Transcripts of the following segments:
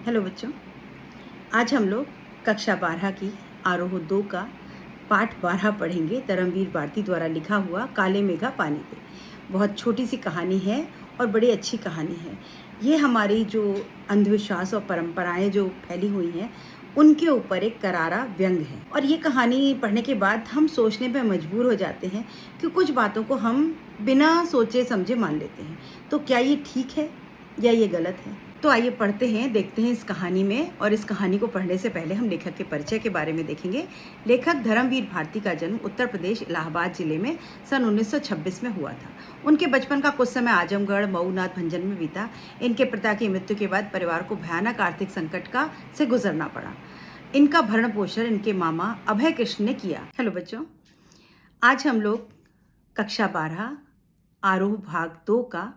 Hello बच्चों, आज हम लोग कक्षा 12 की आरोह 2 का पाठ 12 पढ़ेंगे। धर्मवीर भारती द्वारा लिखा हुआ काले मेघा पानी पे। बहुत छोटी सी कहानी है और बड़ी अच्छी कहानी है। ये हमारी जो अंधविश्वास और परंपराएं जो फैली हुई हैं उनके ऊपर एक करारा व्यंग है। और ये कहानी पढ़ने के बाद हम सोचने पे मजबूर हो जाते हैं कि कुछ बातों को हम बिना सोचे समझे मान लेते हैं। तो क्या ये ठीक है या ये गलत है? तो आइए पढ़ते हैं, देखते हैं इस कहानी में। और इस कहानी को पढ़ने से पहले हम लेखक के परिचय के बारे में देखेंगे। लेखक धर्मवीर भारती का जन्म उत्तर प्रदेश इलाहाबाद जिले में सन 1926 में हुआ था। उनके बचपन का कुछ समय आजमगढ़, मऊ, नाथ भंजन में बीता। इनके पिता की मृत्यु के बाद परिवार को भयानक आर्थिक संकट से गुजरना पड़ा। इनका भरण पोषण इनके मामा अभय कृष्ण ने किया। हेलो बच्चों, आज हम लोग कक्षा 12 आरोह भाग 2 का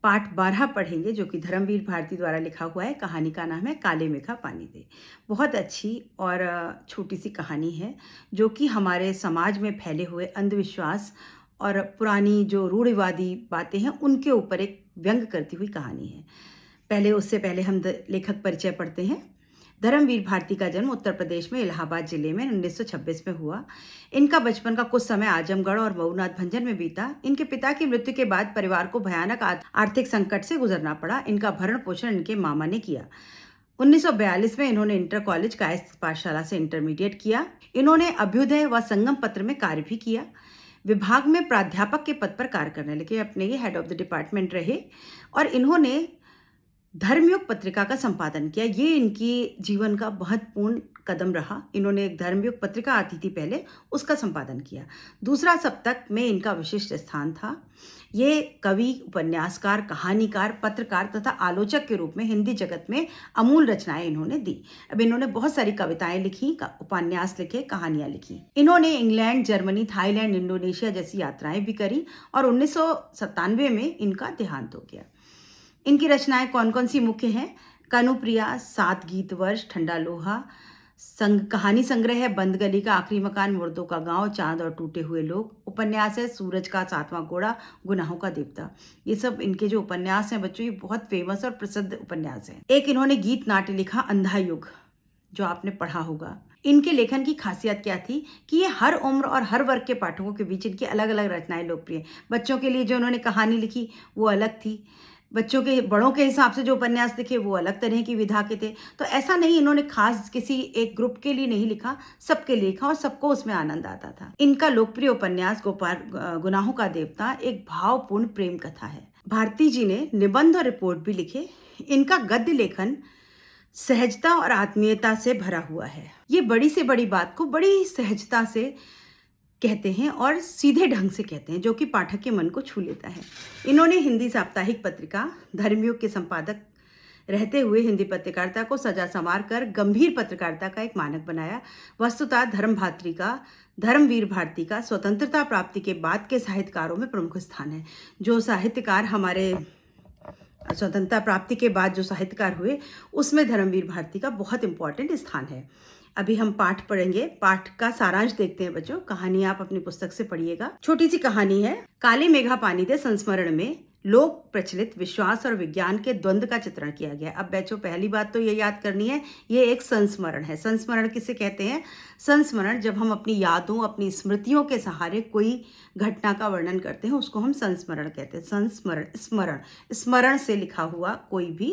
पाठ 12 पढ़ेंगे, जो कि धर्मवीर भारती द्वारा लिखा हुआ है। कहानी का नाम है काले मेघा पानी दे। बहुत अच्छी और छोटी सी कहानी है जो कि हमारे समाज में फैले हुए अंधविश्वास और पुरानी जो रूढ़िवादी बातें हैं उनके ऊपर एक व्यंग करती हुई कहानी है। उससे पहले हम लेखक परिचय पढ़ते हैं। धर्मवीर भारती का जन्म उत्तर प्रदेश में इलाहाबाद जिले में 1926 में हुआ। इनका बचपन का कुछ समय आजमगढ़ और मऊ, नाथ भंजन में बीता। इनके पिता की मृत्यु के बाद परिवार को भयानक आर्थिक संकट से गुजरना पड़ा। इनका भरण पोषण इनके मामा ने किया। 1942 में इन्होंने इंटर कॉलेज कायस्थ पाठशाला से इंटरमीडिएट किया। इन्होंने अभ्युदय व संगम पत्र में कार्य भी किया। विभाग में प्राध्यापक के पद पर कार्य करने लगे। अपने ये हेड ऑफ द डिपार्टमेंट रहे और इन्होंने धर्मयुग पत्रिका का संपादन किया। ये इनकी जीवन का महत्वपूर्ण कदम रहा। इन्होंने एक धर्मयुग पत्रिका आती थी पहले, उसका संपादन किया। दूसरा सप्तक में इनका विशिष्ट स्थान था। ये कवि, उपन्यासकार, कहानीकार, पत्रकार तथा आलोचक के रूप में हिंदी जगत में अमूल रचनाएं इन्होंने दी। अब इन्होंने बहुत सारी कविताएं लिखी, उपन्यास लिखे, कहानियां लिखी। इन्होंने इंग्लैंड, जर्मनी, थाईलैंड, इंडोनेशिया जैसी यात्राएं भी करी और 1997 में इनका देहांत हो गया। इनकी रचनाएं कौन कौन सी मुख्य हैं? कनुप्रिया, 7 गीत वर्ष, ठंडा लोहा, कहानी संग्रह है बंद गली का आखिरी मकान, मुर्दों का गांव, चांद और टूटे हुए लोग। उपन्यास है सूरज का 7वां घोड़ा, गुनाहों का देवता। ये सब इनके जो उपन्यास हैं बच्चों, ये बहुत फेमस और प्रसिद्ध उपन्यास हैं। एक इन्होंने गीत नाट्य लिखा अंधा युग, जो आपने पढ़ा होगा। इनके लेखन की खासियत क्या थी कि ये हर उम्र और हर वर्ग के पाठकों के बीच इनकी अलग अलग रचनाएं लोकप्रिय। बच्चों के लिए जो उन्होंने कहानी लिखी वो अलग थी, बच्चों के बड़ों के हिसाब से जो उपन्यास लिखे वो अलग तरह की विधा के थे। तो ऐसा नहीं, इन्होंने खास किसी एक ग्रुप के लिए नहीं लिखा, सबके लिए लिखा और सबको उसमें आनंद आता था। इनका लोकप्रिय उपन्यास गुनाहों का देवता एक भावपूर्ण प्रेम कथा है। भारती जी ने निबंध और रिपोर्ट भी लिखे। इनका गद्य लेखन सहजता और आत्मीयता से भरा हुआ है। ये बड़ी से बड़ी बात को बड़ी सहजता से कहते हैं और सीधे ढंग से कहते हैं, जो कि पाठक के मन को छू लेता है। इन्होंने हिंदी साप्ताहिक पत्रिका धर्मयुग के संपादक रहते हुए हिंदी पत्रकारिता को सजा संवार कर गंभीर पत्रकारिता का एक मानक बनाया। वस्तुतः धर्मवीर भारती का स्वतंत्रता प्राप्ति के बाद के साहित्यकारों में प्रमुख स्थान है। जो साहित्यकार हमारे स्वतंत्रता प्राप्ति के बाद जो साहित्यकार हुए उसमें धर्मवीर भारती का बहुत इंपॉर्टेंट स्थान है। अभी हम पाठ पढ़ेंगे। पाठ का सारांश देखते हैं बच्चों। कहानी आप अपनी पुस्तक से पढ़िएगा। छोटी सी कहानी है। काले मेघा पानी दे संस्मरण में लोक प्रचलित विश्वास और विज्ञान के द्वंद्व का चित्रण किया गया। अब बच्चों, पहली बात तो ये याद करनी है, ये एक संस्मरण है। संस्मरण किसे कहते हैं? संस्मरण जब हम अपनी यादों, अपनी स्मृतियों के सहारे कोई घटना का वर्णन करते हैं उसको हम संस्मरण कहते हैं। संस्मरण, स्मरण से लिखा हुआ कोई भी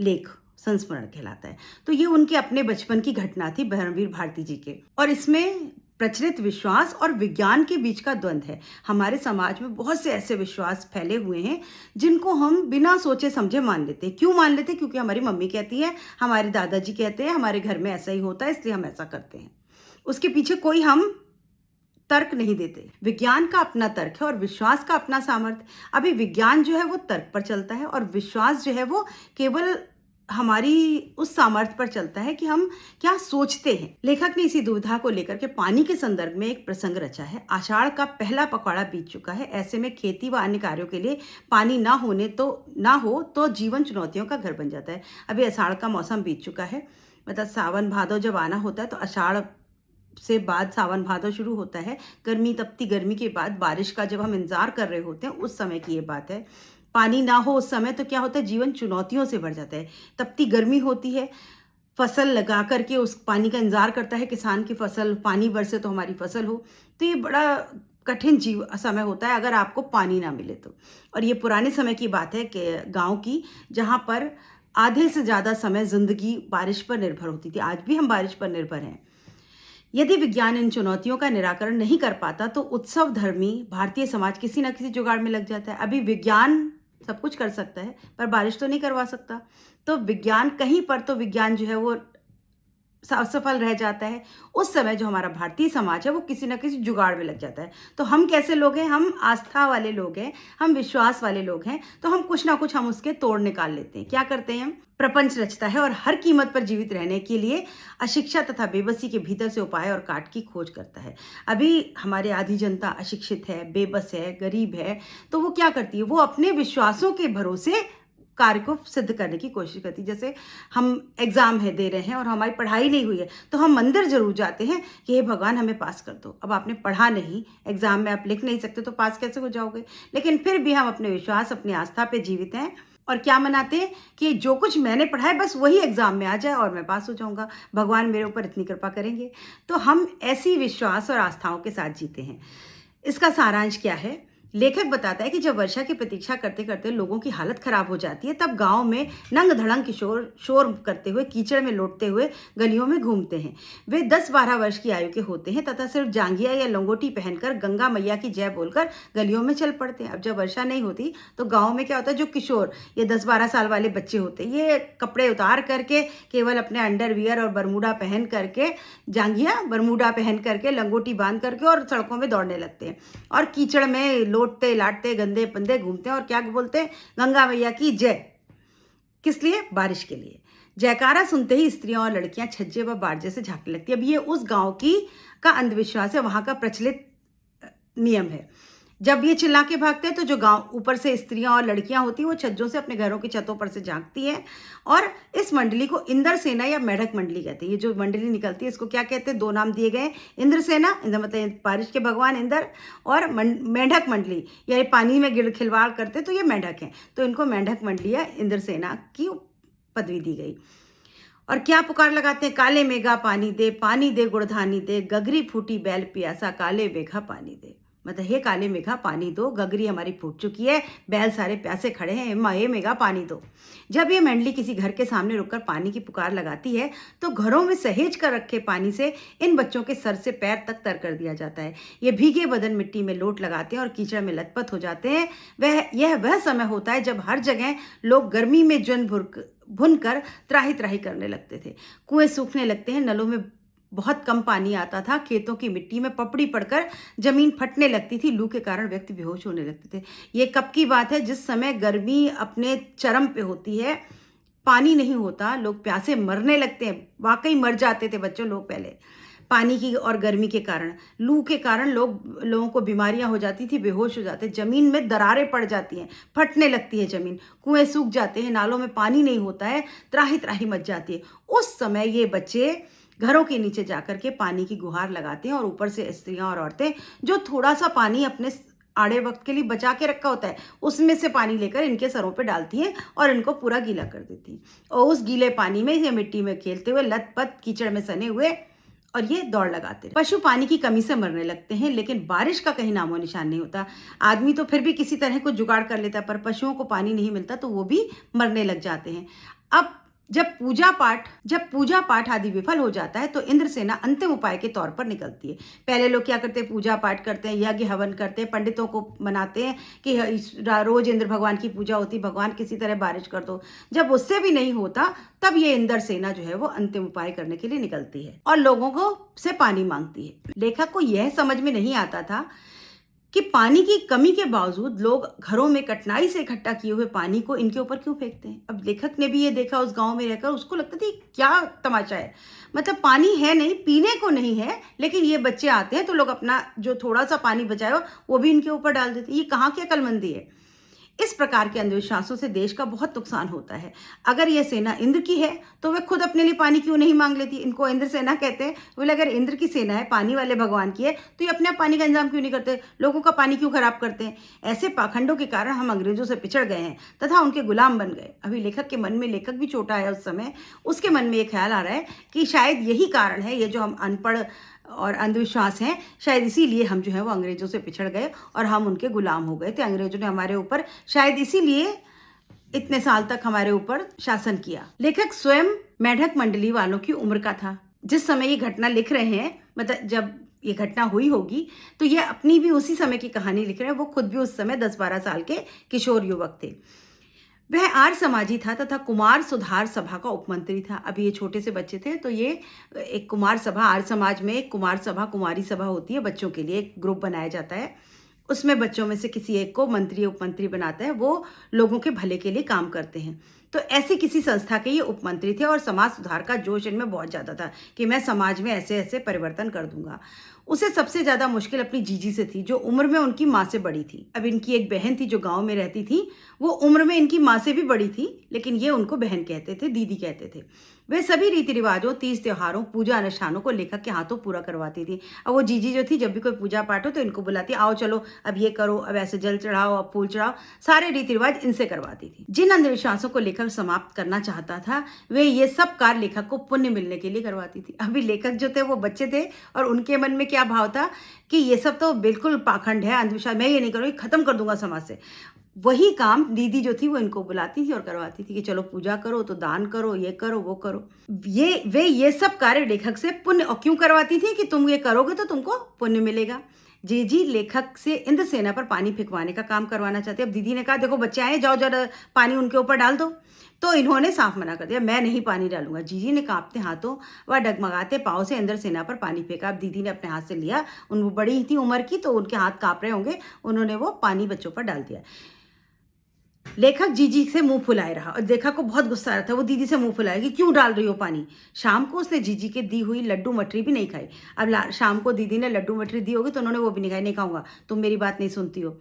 लेख संस्मरण कहलाता है। तो ये उनके अपने बचपन की घटना थी धर्मवीर भारती जी के, और इसमें प्रचलित विश्वास और विज्ञान के बीच का द्वंद्व है। हमारे समाज में बहुत से ऐसे विश्वास फैले हुए हैं जिनको हम बिना सोचे समझे मान लेते हैं। क्यों मान लेते हैं? क्योंकि हमारी मम्मी कहती है, हमारे दादाजी कहते हैं, हमारे घर में ऐसा ही होता है इसलिए हम ऐसा करते हैं। उसके पीछे कोई हम तर्क नहीं देते। विज्ञान का अपना तर्क है और विश्वास का अपना सामर्थ्य। अभी विज्ञान जो है वो तर्क पर चलता है और विश्वास जो है वो केवल हमारी उस सामर्थ्य पर चलता है कि हम क्या सोचते हैं। लेखक ने इसी दुविधा को लेकर के पानी के संदर्भ में एक प्रसंग रचा है। आषाढ़ का पहला पखवाड़ा बीत चुका है। ऐसे में खेती व अन्य कार्यों के लिए पानी ना हो तो जीवन चुनौतियों का घर बन जाता है। अभी आषाढ़ का मौसम बीत चुका है, मतलब सावन भादो जब आना होता है तो आषाढ़ से बाद सावन भादो शुरू होता है। गर्मी, तपती गर्मी के बाद बारिश का जब हम इंतजार कर रहे होते हैं उस समय की ये बात है। पानी ना हो उस समय तो क्या होता है, जीवन चुनौतियों से भर जाता है। तपती गर्मी होती है, फसल लगा करके उस पानी का इंतजार करता है किसान की फसल, पानी बरसे तो हमारी फसल हो। तो ये बड़ा कठिन समय होता है अगर आपको पानी ना मिले तो। और ये पुराने समय की बात है कि गांव की, जहां पर आधे से ज़्यादा समय जिंदगी बारिश पर निर्भर होती थी। आज भी हम बारिश पर निर्भर हैं। यदि विज्ञान इन चुनौतियों का निराकरण नहीं कर पाता तो उत्सव धर्मी भारतीय समाज किसी न किसी जुगाड़ में लग जाता है। अभी विज्ञान सब कुछ कर सकता है पर बारिश तो नहीं करवा सकता। तो विज्ञान कहीं पर तो विज्ञान जो है वो असफल रह जाता है। उस समय जो हमारा भारतीय समाज है वो किसी न किसी जुगाड़ में लग जाता है। तो हम कैसे लोग हैं, हम आस्था वाले लोग हैं, हम विश्वास वाले लोग हैं। तो हम कुछ ना कुछ हम उसके तोड़ निकाल लेते हैं। क्या करते हैं, प्रपंच रचता है और हर कीमत पर जीवित रहने के लिए अशिक्षा तथा बेबसी के भीतर से उपाय और काट की खोज करता है। अभी हमारे आधी जनता अशिक्षित है, बेबस है, गरीब है। तो वो क्या करती है, वो अपने विश्वासों के भरोसे कार्य को सिद्ध करने की कोशिश करती है। जैसे हम एग्जाम है दे रहे हैं और हमारी पढ़ाई नहीं हुई है तो हम मंदिर जरूर जाते हैं कि हे भगवान हमें पास कर दो। अब आपने पढ़ा नहीं, एग्जाम में आप लिख नहीं सकते तो पास कैसे हो जाओगे। लेकिन फिर भी हम अपने विश्वास, अपनी आस्था पे जीवित हैं और क्या मनाते हैं कि जो कुछ मैंने पढ़ा है बस वही एग्जाम में आ जाए और मैं पास हो जाऊंगा, भगवान मेरे ऊपर इतनी कृपा करेंगे। तो हम ऐसी विश्वास और आस्थाओं के साथ जीते हैं। इसका सारांश क्या है, लेखक बताता है कि जब वर्षा की प्रतीक्षा करते करते लोगों की हालत खराब हो जाती है तब गांव में नंग धड़ंग किशोर शोर करते हुए, कीचड़ में लौटते हुए गलियों में घूमते हैं। वे 10-12 वर्ष की आयु के होते हैं तथा सिर्फ जांघिया या लंगोटी पहनकर गंगा मैया की जय बोलकर गलियों में चल पड़ते हैं। अब जब वर्षा नहीं होती तो गाँव में क्या होता है, जो किशोर, ये 10-12 साल वाले बच्चे होते हैं, ये कपड़े उतार करके केवल अपने अंडरवियर और बरमूडा पहन करके, जांघिया बरमूडा पहन करके, लंगोटी बांध करके और सड़कों में दौड़ने लगते हैं और कीचड़ में लौटते लाटते गंदे पंदे घूमते हैं और क्या बोलते हैं, गंगा मैया की जय। किस लिए, बारिश के लिए। जयकारा सुनते ही स्त्रियां और लड़कियां छज्जे व बाड़ जैसे झांकने लगती है। अब ये उस गांव की का अंधविश्वास है, वहां का प्रचलित नियम है। जब ये चिल्ला के भागते हैं तो जो गांव ऊपर से स्त्रियां और लड़कियां होती हैं वो छज्जों से अपने घरों की छतों पर से झांकती हैं और इस मंडली को इंद्र सेना या मेढक मंडली कहते हैं। ये जो मंडली निकलती है इसको क्या कहते हैं, 2 नाम दिए गए, इंद्र सेना, इंद्र मतलब बारिश के भगवान इंद्र, और मेढक मंडली, या पानी में खिलवाड़ करते तो ये मेढक हैं, तो इनको मेढक मंडली या इंद्र सेना की पदवी दी गई। और क्या पुकार लगाते हैं, काले मेघा पानी दे गुड़धानी दे, गगरी फूटी बैल पियासा, काले मेघा पानी दे। मतलब हे काले मेघा पानी दो, गगरी हमारी फूट चुकी है, बैल सारे प्यासे खड़े हैं, हे मेघा पानी दो। जब ये मंडली किसी घर के सामने रुककर पानी की पुकार लगाती है तो घरों में सहेज कर रखे पानी से इन बच्चों के सर से पैर तक तर कर दिया जाता है। ये भीगे बदन मिट्टी में लोट लगाते हैं और कीचड़ में लथपथ हो जाते हैं। यह वह समय होता है जब हर जगह लोग गर्मी में जन भुनकर त्राही त्राही करने लगते थे। कुएं सूखने लगते हैं, नलों में बहुत कम पानी आता था, खेतों की मिट्टी में पपड़ी पड़कर जमीन फटने लगती थी, लू के कारण व्यक्ति बेहोश होने लगते थे। ये कब की बात है, जिस समय गर्मी अपने चरम पे होती है, पानी नहीं होता, लोग प्यासे मरने लगते हैं, वाकई मर जाते थे बच्चों लोग पहले पानी की और गर्मी के कारण। लू के कारण लोगों को बीमारियां हो जाती थी, बेहोश हो जाते, जमीन में दरारें पड़ जाती हैं, फटने लगती है जमीन, कुएं सूख जाते हैं, नालों में पानी नहीं होता है, त्राही त्राही मच जाती है। उस समय ये बच्चे घरों के नीचे जाकर के पानी की गुहार लगाते हैं और ऊपर से स्त्रियां और औरतें जो थोड़ा सा पानी अपने आड़े वक्त के लिए बचा के रखा होता है उसमें से पानी लेकर इनके सरों पे डालती हैं और इनको पूरा गीला कर देती हैं। और उस गीले पानी में ये मिट्टी में खेलते हुए लथपथ कीचड़ में सने हुए और ये दौड़ लगाते हैं। पशु पानी की कमी से मरने लगते हैं, लेकिन बारिश का कहीं नामो निशान नहीं होता। आदमी तो फिर भी किसी तरह को जुगाड़ कर लेता है, पर पशुओं को पानी नहीं मिलता तो वो भी मरने लग जाते हैं। अब जब पूजा पाठ आदि विफल हो जाता है तो इंद्र सेना अंतिम उपाय के तौर पर निकलती है। पहले लोग क्या करते हैं, पूजा पाठ करते हैं, यज्ञ हवन करते हैं, पंडितों को मनाते हैं कि रोज इंद्र भगवान की पूजा होती, भगवान किसी तरह बारिश कर दो। जब उससे भी नहीं होता तब ये इंद्र सेना जो है वो अंतिम उपाय करने के लिए निकलती है और लोगों को से पानी मांगती है। लेखक को यह समझ में नहीं आता था कि पानी की कमी के बावजूद लोग घरों में कठिनाई से इकट्ठा किए हुए पानी को इनके ऊपर क्यों फेंकते हैं। अब लेखक ने भी ये देखा उस गांव में रहकर, उसको लगता था क्या तमाशा है, मतलब पानी है नहीं, पीने को नहीं है, लेकिन ये बच्चे आते हैं तो लोग अपना जो थोड़ा सा पानी बचाया वो भी इनके ऊपर डाल देते हैं। ये कहाँ की अक्लमंदी है। इस प्रकार के अंधविश्वासों से देश का बहुत नुकसान होता है। अगर ये सेना इंद्र की है तो वे खुद अपने लिए पानी क्यों नहीं मांग लेती? इनको इंद्र सेना कहते हैं। बोले अगर इंद्र की सेना है, पानी वाले भगवान की है, तो ये अपने आप पानी का इंतजाम क्यों नहीं करते? लोगों का पानी क्यों खराब करते हैं? ऐसे पाखंडों के कारण हम अंग्रेजों से पिछड़ गए हैं तथा उनके गुलाम बन गए। अभी लेखक के मन में, लेखक भी छोटा है उस समय, उसके मन में ये ख्याल आ रहा है कि शायद यही कारण है, ये जो हम अनपढ़ और अंधविश्वास हैं, शायद इसीलिए हम जो है वो अंग्रेजों से पिछड़ गए और हम उनके गुलाम हो गए थे। अंग्रेजों ने हमारे ऊपर शायद इसीलिए इतने साल तक हमारे ऊपर शासन किया। लेखक स्वयं मेढक मंडली वालों की उम्र का था जिस समय ये घटना लिख रहे हैं। मतलब जब ये घटना हुई होगी तो ये अपनी भी उसी समय की कहानी लिख रहे हैं। वो खुद भी उस समय 10-12 साल के किशोर युवक थे। वह आर्य समाजी था तथा कुमार सुधार सभा का उपमंत्री था। अभी ये छोटे से बच्चे थे तो ये एक कुमार सभा, आर्य समाज में एक कुमार सभा, कुमारी सभा होती है, बच्चों के लिए एक ग्रुप बनाया जाता है। उसमें बच्चों में से किसी एक को मंत्री या उपमंत्री बनाता है, वो लोगों के भले के लिए काम करते हैं। तो ऐसे किसी संस्था के ये उपमंत्री थे और समाज सुधार का जोश इनमें बहुत ज़्यादा था कि मैं समाज में ऐसे ऐसे परिवर्तन कर दूंगा। उसे सबसे ज़्यादा मुश्किल अपनी जीजी से थी जो उम्र में उनकी माँ से बड़ी थी। अब इनकी एक बहन थी जो गांव में रहती थी, वो उम्र में इनकी माँ से भी बड़ी थी, लेकिन ये उनको बहन कहते थे, दीदी कहते थे। वे सभी रीति रिवाजों, तीज त्योहारों, पूजा अनुष्ठानों को लेखक के हाथों पूरा करवाती थी। अब वो जीजी जो थी, जब भी कोई पूजा पाठ हो तो इनको बुलाती, आओ चलो अब ये करो, अब ऐसे जल चढ़ाओ, अब फूल चढ़ाओ, सारे रीति रिवाज इनसे करवाती थी। जिन अंधविश्वासों को लेखक समाप्त करना चाहता था वे ये सब कार्य लेखक को पुण्य मिलने के लिए करवाती थी। अभी लेखक जो थे वो बच्चे थे और उनके मन में क्या भाव था कि ये सब तो बिल्कुल पाखंड है, अंधविश्वास, मैं ये नहीं करूँगी, खत्म कर दूंगा समाज से। वही काम दीदी जो थी वो इनको बुलाती थी और करवाती थी कि चलो पूजा करो, तो दान करो, ये करो, वो करो। वे ये सब कार्य लेखक से पुण्य, और क्यों करवाती थी कि तुम ये करोगे तो तुमको पुण्य मिलेगा। जीजी लेखक से इंद्र सेना पर पानी फेंकवाने का काम करवाना चाहते। अब दीदी ने कहा देखो बच्चे आए, जाओ जरा पानी उनके ऊपर डाल दो, तो इन्होंने साफ मना कर दिया, मैं नहीं पानी डालूंगा। जीजी ने कांपते हाथों व डगमगाते पाँव से इंद्र सेना पर पानी फेंका। अब दीदी ने अपने हाथ से लिया, वो बड़ी थी उम्र की तो उनके हाथ कांप रहे होंगे, उन्होंने वो पानी बच्चों पर डाल दिया। लेखक जीजी से मुंह फुलाए रहा और देखा को बहुत गुस्सा आ रहा था। वो दीदी से मुंह फुलाया कि क्यों डाल रही हो पानी। शाम को उसने जीजी के दी हुई लड्डू मठरी भी नहीं खाई। अब शाम को दीदी ने लड्डू मठरी दी होगी तो उन्होंने वो भी नहीं खाई, नहीं खाऊंगा, तुम मेरी बात नहीं सुनती हो।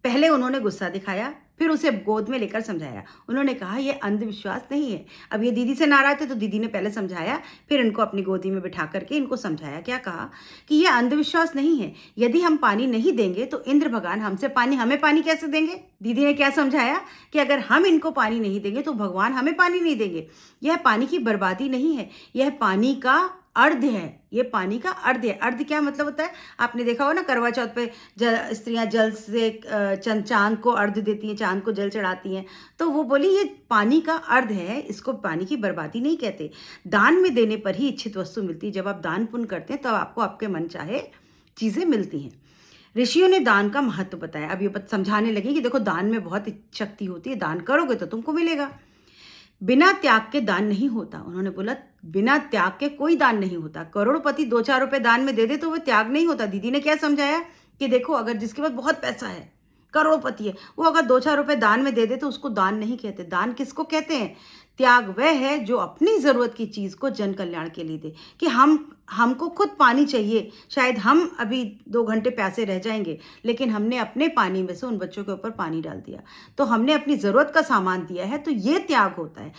पहले उन्होंने गुस्सा दिखाया, फिर उसे गोद में लेकर समझाया। उन्होंने कहा यह अंधविश्वास नहीं है। अब ये दीदी से नाराज थे तो दीदी ने पहले समझाया, फिर इनको अपनी गोदी में बिठा करके इनको समझाया। क्या कहा कि यह अंधविश्वास नहीं है, यदि हम पानी नहीं देंगे तो इंद्र भगवान हमें पानी कैसे देंगे। दीदी ने क्या समझाया कि अगर हम इनको पानी नहीं देंगे तो भगवान हमें पानी नहीं देंगे। यह पानी की बर्बादी नहीं है, यह पानी का अर्ध है, ये पानी का अर्ध है। अर्ध क्या मतलब होता है, आपने देखा हो ना, करवा चौथ पे स्त्रियां जल से चांद को अर्ध देती हैं, चांद को जल चढ़ाती हैं। तो वो बोली ये पानी का अर्ध है, इसको पानी की बर्बादी नहीं कहते। दान में देने पर ही इच्छित वस्तु मिलती है। जब आप दान पुण्य करते हैं तब आपको आपके मन चाहे चीज़ें मिलती हैं। ऋषियों ने दान का महत्व बताया। अब ये समझाने लगे कि देखो दान में बहुत शक्ति होती है, दान करोगे तो तुमको मिलेगा। बिना त्याग के दान नहीं होता। उन्होंने बोला बिना त्याग के कोई दान नहीं होता। करोड़पति 2-4 रुपए दान में दे दे तो वो त्याग नहीं होता। दीदी ने क्या समझाया कि देखो अगर जिसके पास बहुत पैसा है, करोड़पति है, वो अगर 2-4 रुपए दान में दे दे तो उसको दान नहीं कहते। दान किसको कहते हैं? त्याग वह है जो अपनी ज़रूरत की चीज़ को जन कल्याण के लिए दे। कि हमको खुद पानी चाहिए, शायद हम अभी 2 घंटे प्यासे रह जाएंगे, लेकिन हमने अपने पानी में से उन बच्चों के ऊपर पानी डाल दिया, तो हमने अपनी ज़रूरत का सामान दिया है। तो ये त्याग होता है।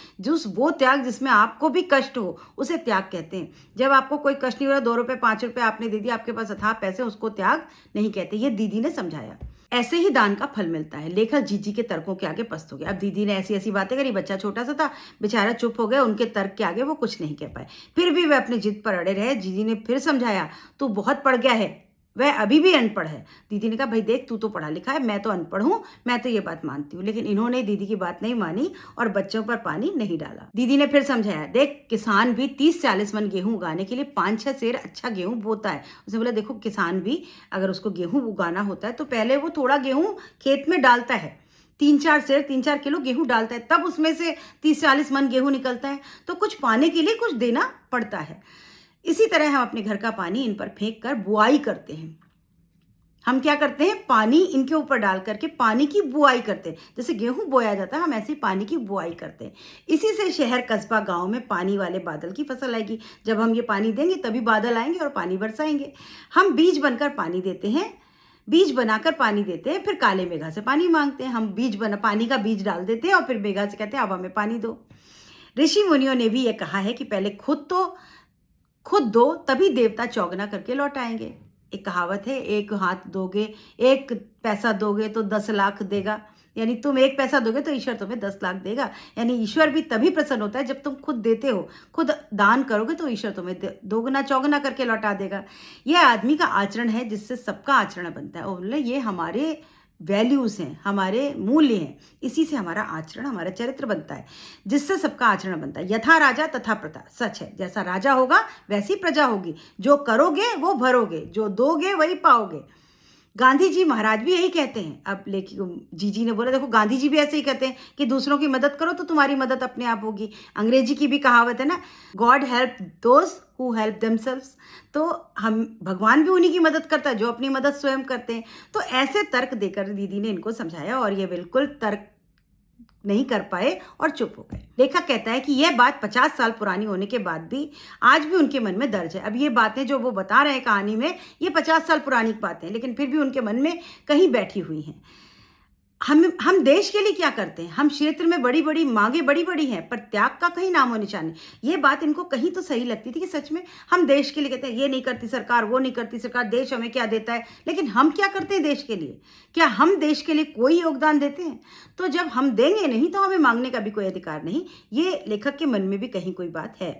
वो त्याग जिसमें आपको भी कष्ट हो उसे त्याग कहते हैं। जब आपको कोई कष्ट नहीं हो रहा, 2 रुपये 5 रुपये आपने दे दिया, आपके पास अथाह पैसे, उसको त्याग नहीं कहते। ये दीदी ने समझाया। ऐसे ही दान का फल मिलता है। लेखक जीजी के तर्कों के आगे पस्त हो गया। अब दीदी ने ऐसी ऐसी बातें करी, बच्चा छोटा सा था, बेचारा चुप हो गया, उनके तर्क के आगे वो कुछ नहीं कह पाए। फिर भी वे अपनी जिद पर अड़े रहे। जीजी ने फिर समझाया, तू बहुत पढ़ गया है, वह अभी भी अनपढ़ है। दीदी ने कहा भाई देख, तू तो पढ़ा लिखा है, मैं तो अनपढ़ हूँ, मैं तो ये बात मानती हूँ। लेकिन इन्होंने दीदी की बात नहीं मानी और बच्चों पर पानी नहीं डाला। दीदी ने फिर समझाया, देख किसान भी 30-40 मन गेहूं उगाने के लिए 5-6 सेर अच्छा गेहूं बोता है। उसने बोला देखो किसान भी अगर उसको गेहूं उगाना होता है तो पहले वो थोड़ा गेहूं खेत में डालता है, 3-4 किलो गेहूं डालता है, तब उसमें से 30-40 मन गेहूं निकलता है। तो कुछ पाने के लिए कुछ देना पड़ता है। इसी तरह हम अपने घर का पानी इन पर फेंक कर बुआई करते हैं। हम क्या करते हैं, पानी इनके ऊपर डाल करके पानी की बुआई करते हैं। जैसे गेहूं बोया जाता है, हम ऐसे पानी की बुआई करते हैं। इसी से शहर कस्बा गांव में पानी वाले बादल की फसल आएगी। जब हम ये पानी देंगे तभी बादल आएंगे और पानी बरसाएंगे। हम बीज बनकर पानी देते हैं, बीज बनाकर पानी देते हैं, फिर काले मेघा से पानी मांगते हैं। हम पानी का बीज डाल देते हैं और फिर मेघा से कहते हैं अब हमें पानी दो। ऋषि मुनियों ने भी ये कहा है कि पहले खुद दो, तभी देवता चौगना करके लौट आएंगे। एक कहावत है, एक हाथ दोगे, एक पैसा दोगे तो 10 लाख देगा। यानी तुम 1 पैसा दोगे तो ईश्वर तुम्हें 10 लाख देगा। यानी ईश्वर भी तभी प्रसन्न होता है जब तुम खुद देते हो, खुद दान करोगे तो ईश्वर तुम्हें दोगुना चौगुना करके लौटा देगा। यह आदमी का आचरण है जिससे सबका आचरण बनता है। और बोले ये हमारे वैल्यूज़ हैं, हमारे मूल्य हैं, इसी से हमारा आचरण, हमारा चरित्र बनता है, जिससे सबका आचरण बनता है। यथा राजा तथा प्रजा, सच है, जैसा राजा होगा वैसी प्रजा होगी। जो करोगे वो भरोगे, जो दोगे वही पाओगे। गांधी जी महाराज भी यही कहते हैं। अब लेकिन जीजी ने बोला देखो गांधी जी भी ऐसे ही कहते हैं कि दूसरों की मदद करो तो तुम्हारी मदद अपने आप होगी। अंग्रेजी की भी कहावत है ना, God help those who help themselves. तो हम भगवान भी उन्हीं की मदद करता है जो अपनी मदद स्वयं करते हैं। तो ऐसे तर्क देकर दीदी ने इनको समझाया और ये बिल्कुल तर्क नहीं कर पाए और चुप हो गए। लेखक कहता है कि यह बात 50 साल पुरानी होने के बाद भी आज भी उनके मन में दर्ज है। अब ये बातें जो वो बता रहे हैं कहानी में, ये 50 साल पुरानी बातें हैं, लेकिन फिर भी उनके मन में कहीं बैठी हुई हैं। हम देश के लिए क्या करते हैं? हम क्षेत्र में बड़ी बड़ी मांगें बड़ी हैं, पर त्याग का कहीं नामो निशान नहीं। ये बात इनको कहीं तो सही लगती थी कि सच में हम देश के लिए कहते हैं ये नहीं करती सरकार, वो नहीं करती सरकार, देश हमें क्या देता है, लेकिन हम क्या करते हैं देश के लिए? क्या हम देश के लिए कोई योगदान देते हैं? तो जब हम देंगे नहीं तो हमें मांगने का भी कोई अधिकार नहीं। ये लेखक के मन में भी कहीं कोई बात है।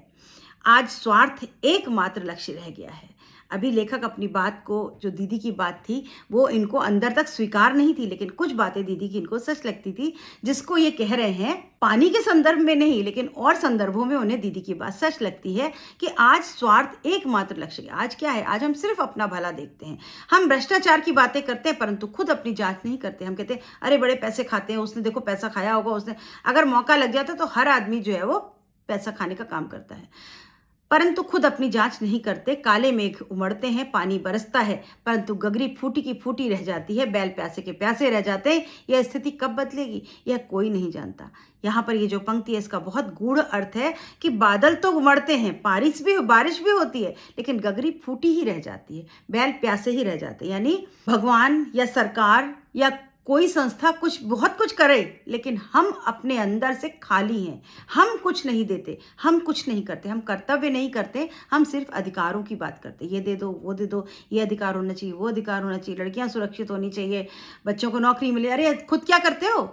आज स्वार्थ एकमात्र लक्ष्य रह गया है। अभी लेखक अपनी बात को, जो दीदी की बात थी वो इनको अंदर तक स्वीकार नहीं थी, लेकिन कुछ बातें दीदी की इनको सच लगती थी, जिसको ये कह रहे हैं पानी के संदर्भ में नहीं लेकिन और संदर्भों में उन्हें दीदी की बात सच लगती है कि आज स्वार्थ एकमात्र लक्ष्य है। आज क्या है? आज हम सिर्फ अपना भला देखते हैं। हम भ्रष्टाचार की बातें करते हैं परंतु खुद अपनी जांच नहीं करते। हम कहते हैं अरे बड़े पैसे खाते हैं, उसने देखो पैसा खाया होगा, उसने, अगर मौका लग जाता तो हर आदमी जो है वो पैसा खाने का काम करता है, परंतु खुद अपनी जांच नहीं करते। काले मेघ उमड़ते हैं, पानी बरसता है, परंतु गगरी फूटी की फूटी रह जाती है, बैल प्यासे के प्यासे रह जाते हैं। यह स्थिति कब बदलेगी यह कोई नहीं जानता। यहाँ पर ये जो पंक्ति है इसका बहुत गूढ़ अर्थ है कि बादल तो उमड़ते हैं, बारिश भी होती है, लेकिन गगरी फूटी ही रह जाती है, बैल प्यासे ही रह जाते हैं। यानी भगवान या सरकार या कोई संस्था बहुत कुछ करे, लेकिन हम अपने अंदर से खाली हैं। हम कुछ नहीं देते, हम कुछ नहीं करते, हम कर्तव्य नहीं करते, हम सिर्फ अधिकारों की बात करते। ये दे दो, वो दे दो, ये अधिकार होना चाहिए, वो अधिकार होना चाहिए, लड़कियां सुरक्षित होनी चाहिए, बच्चों को नौकरी मिले। अरे खुद क्या करते हो?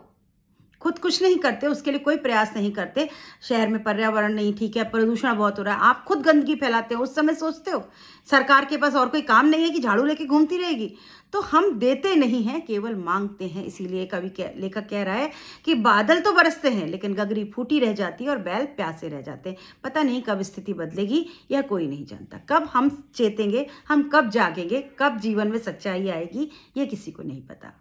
खुद कुछ नहीं करते, उसके लिए कोई प्रयास नहीं करते। शहर में पर्यावरण नहीं ठीक है, प्रदूषण बहुत हो रहा है, आप खुद गंदगी फैलाते हो, उस समय सोचते हो सरकार के पास और कोई काम नहीं है कि झाड़ू लेके घूमती रहेगी। तो हम देते नहीं हैं, केवल मांगते हैं। इसीलिए लेखक कह रहा है कि बादल तो बरसते हैं लेकिन गगरी फूटी रह जाती है और बैल प्यासे रह जाते हैं। पता नहीं कब स्थिति बदलेगी, यह कोई नहीं जानता। कब हम चेतेंगे, हम कब जागेंगे, कब जीवन में सच्चाई आएगी, ये किसी को नहीं पता।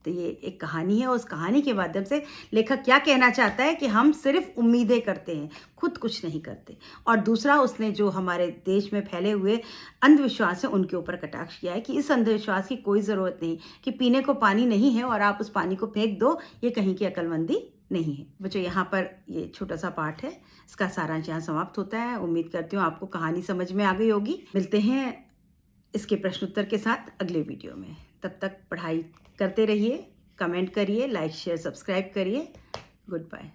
तो ये एक कहानी है, उस कहानी के माध्यम से लेखक क्या कहना चाहता है कि हम सिर्फ उम्मीदें करते हैं, खुद कुछ नहीं करते। और दूसरा, उसने जो हमारे देश में फैले हुए अंधविश्वास है उनके ऊपर कटाक्ष किया है कि इस अंधविश्वास की कोई ज़रूरत नहीं कि पीने को पानी नहीं है और आप उस पानी को फेंक दो, ये कहीं की अक्लमंदी नहीं है। बच्चों, यहाँ पर ये छोटा सा पाठ है, इसका सारांश यहाँ समाप्त होता है। उम्मीद करती हूँ आपको कहानी समझ में आ गई होगी। मिलते हैं इसके प्रश्नोत्तर के साथ अगले वीडियो में। तब तक पढ़ाई करते रहिए, कमेंट करिए, लाइक शेयर सब्सक्राइब करिए। Good bye.